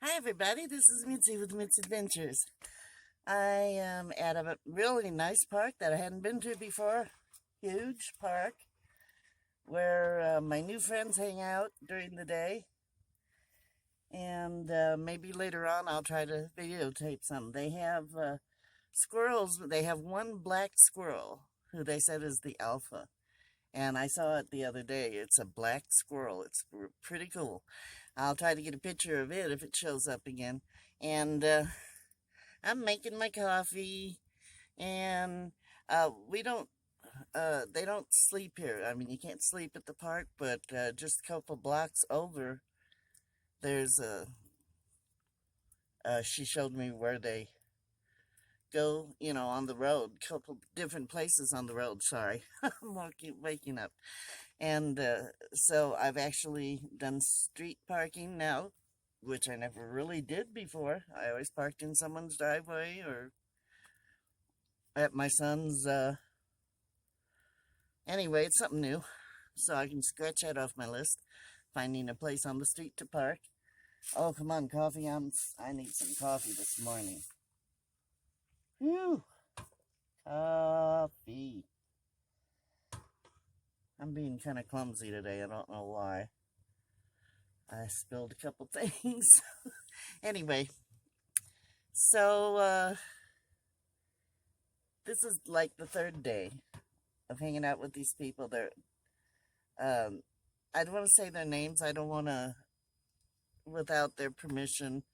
Hi everybody, this is Mitzi with Mitz Adventures. I am at a really nice park that I hadn't been to before. Huge park where my new friends hang out during the day. And maybe later on I'll try to videotape some. They have squirrels. They have one black squirrel who they said is the alpha. And I saw it the other day. It's a black squirrel. It's pretty cool. I'll try to get a picture of it if it shows up again. And I'm making my coffee, and we don't. They don't sleep here. I mean, you can't sleep at the park, but just a couple blocks over, there's a. She showed me where they go. On the road. Couple different places on the road. Sorry, I'm waking up, and so I've actually done street parking now, which I never really did before. I always parked in someone's driveway or at my son's. Anyway, it's something new, so I can scratch that off my list. Finding a place on the street to park. Oh, come on, coffee. I need some coffee this morning. Whew. Coffee. I'm being kind of clumsy today. I don't know why. I spilled a couple things. Anyway, so this is like the third day of hanging out with these people. I don't want to say their names. I don't want to, without their permission,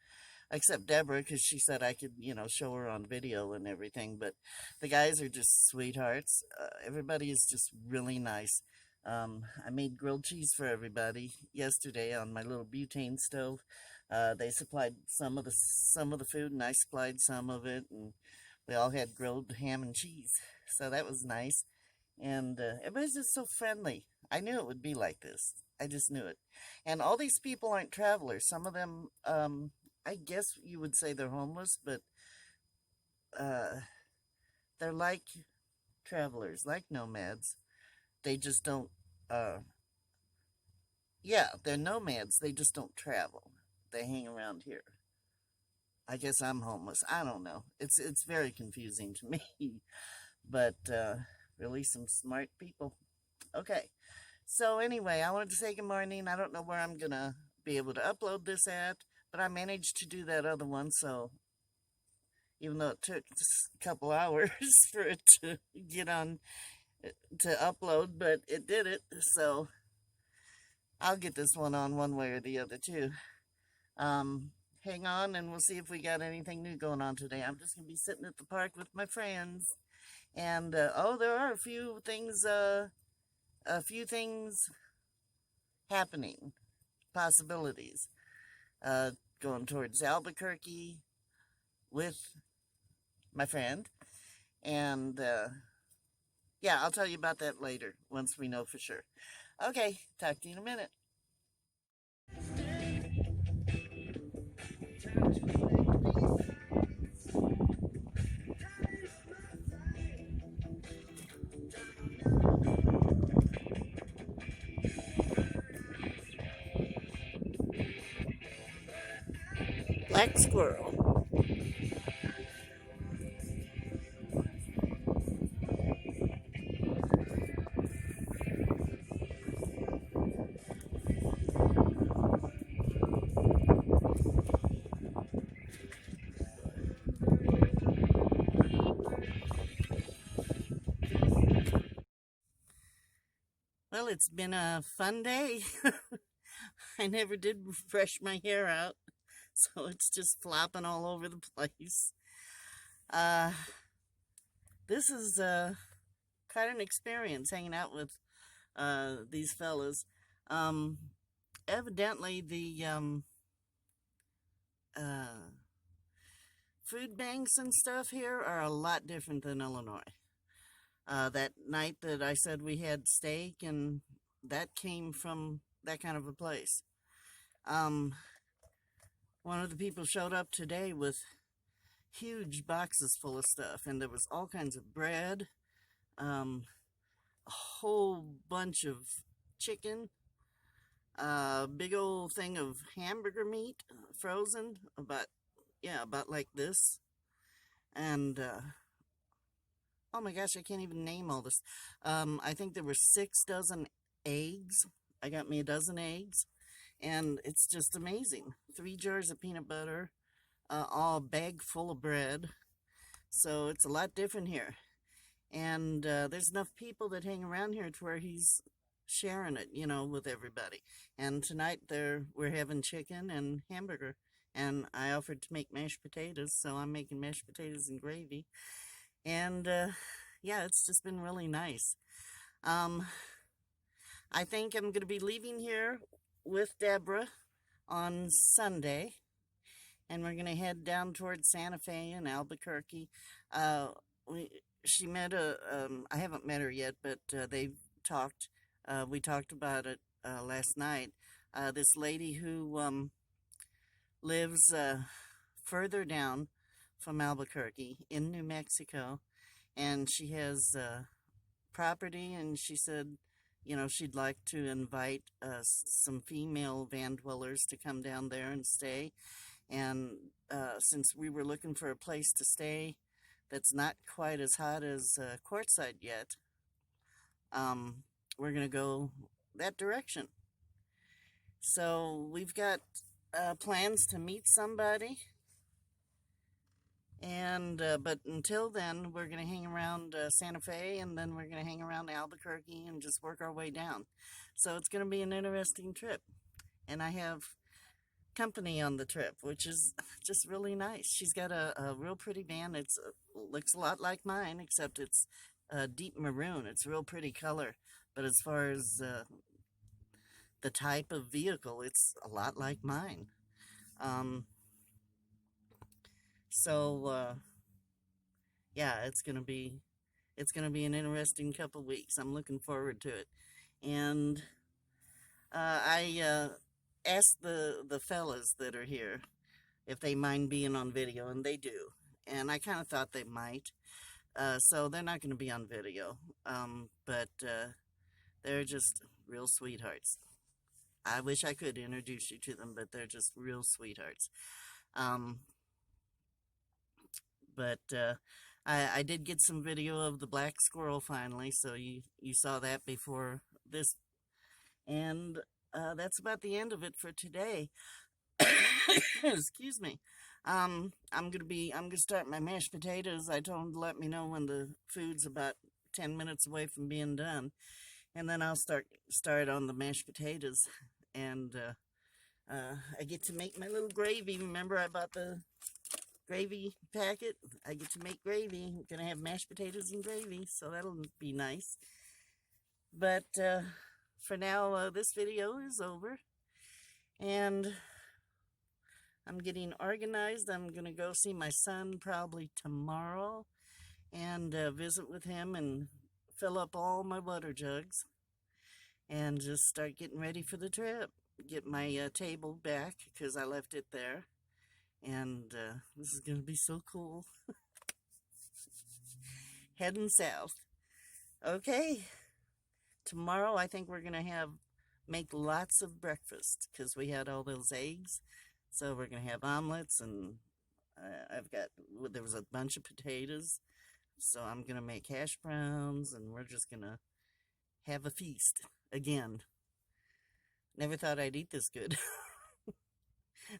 except Deborah, because she said I could, show her on video and everything. But the guys are just sweethearts. Everybody is just really nice. I made grilled cheese for everybody yesterday on my little butane stove. They supplied some of the food, and I supplied some of it, and we all had grilled ham and cheese. So that was nice. And everybody's just so friendly. I knew it would be like this. I just knew it. And all these people aren't travelers. Some of them, I guess you would say they're homeless, but uh, they're like travelers, like nomads. They just don't, yeah, they're nomads. They just don't travel. They hang around here. I guess I'm homeless. I don't know. It's very confusing to me, but really some smart people. Okay. So anyway, I wanted to say good morning. I don't know where I'm gonna be able to upload this at, but I managed to do that other one. So even though it took just a couple hours for it to get on to upload, but it did it. So I'll get this one on one way or the other too. Hang on, and we'll see if we got anything new going on today. I'm just gonna be sitting at the park with my friends, and oh, there are a few things happening, possibilities. Going towards Albuquerque with my friend, and yeah, I'll tell you about that later once we know for sure. Okay, talk to you in a minute. Black squirrel. Well, it's been a fun day. I never did brush my hair out, so it's just flopping all over the place. Uh, this is quite an experience hanging out with these fellas. Um, Evidently, the uh, food banks and stuff here are a lot different than Illinois. That night that I said we had steak, and that came from that kind of a place. Um, One of the people showed up today with huge boxes full of stuff, and there was all kinds of bread, a whole bunch of chicken, a big old thing of hamburger meat, frozen, about like this. And, oh my gosh, I can't even name all this. I think there were 6 dozen eggs. I got me a dozen eggs, and it's just amazing. 3 jars of peanut butter, all a bag full of bread. So it's a lot different here. And there's enough people that hang around here to where he's sharing it, with everybody. And tonight we're having chicken and hamburger. And I offered to make mashed potatoes, so I'm making mashed potatoes and gravy. And yeah, it's just been really nice. I think I'm going to be leaving here with Deborah on Sunday, and we're going to head down towards Santa Fe and Albuquerque. She met I haven't met her yet, but they've talked. We talked about it last night. This lady who lives further down from Albuquerque in New Mexico, and she has property, and she said, she'd like to invite some female van dwellers to come down there and stay. And since we were looking for a place to stay that's not quite as hot as Quartzsite yet, we're going to go that direction. So we've got plans to meet somebody. And but until then, we're going to hang around Santa Fe, and then we're going to hang around Albuquerque and just work our way down. So it's going to be an interesting trip. And I have company on the trip, which is just really nice. She's got a real pretty van. It looks a lot like mine, except it's deep maroon. It's a real pretty color. But as far as the type of vehicle, it's a lot like mine. So yeah, it's gonna be an interesting couple weeks. I'm looking forward to it. And I asked the fellas that are here if they mind being on video, and they do. And I kind of thought they might. So they're not going to be on video. But they're just real sweethearts. I wish I could introduce you to them, but they're just real sweethearts. But I did get some video of the black squirrel finally, so you saw that before this. And that's about the end of it for today. Excuse me. I'm gonna start my mashed potatoes. I told them to let me know when the food's about 10 minutes away from being done, and then I'll start on the mashed potatoes. And I get to make my little gravy. Remember, I bought the gravy packet. I get to make gravy. I'm gonna have mashed potatoes and gravy, so that'll be nice. But for now, this video is over, and I'm getting organized. I'm gonna go see my son probably tomorrow and visit with him and fill up all my water jugs and just start getting ready for the trip. Get my table back because I left it there. And this is going to be so cool. Heading south. Okay. Tomorrow I think we're going to make lots of breakfast because we had all those eggs. So we're going to have omelets, and there was a bunch of potatoes. So I'm going to make hash browns, and we're just going to have a feast again. Never thought I'd eat this good.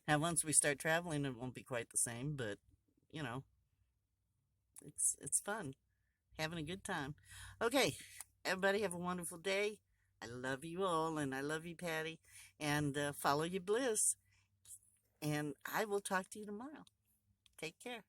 Now, once we start traveling, it won't be quite the same, but, it's fun. Having a good time. Okay, everybody have a wonderful day. I love you all, and I love you, Patty. And follow your bliss. And I will talk to you tomorrow. Take care.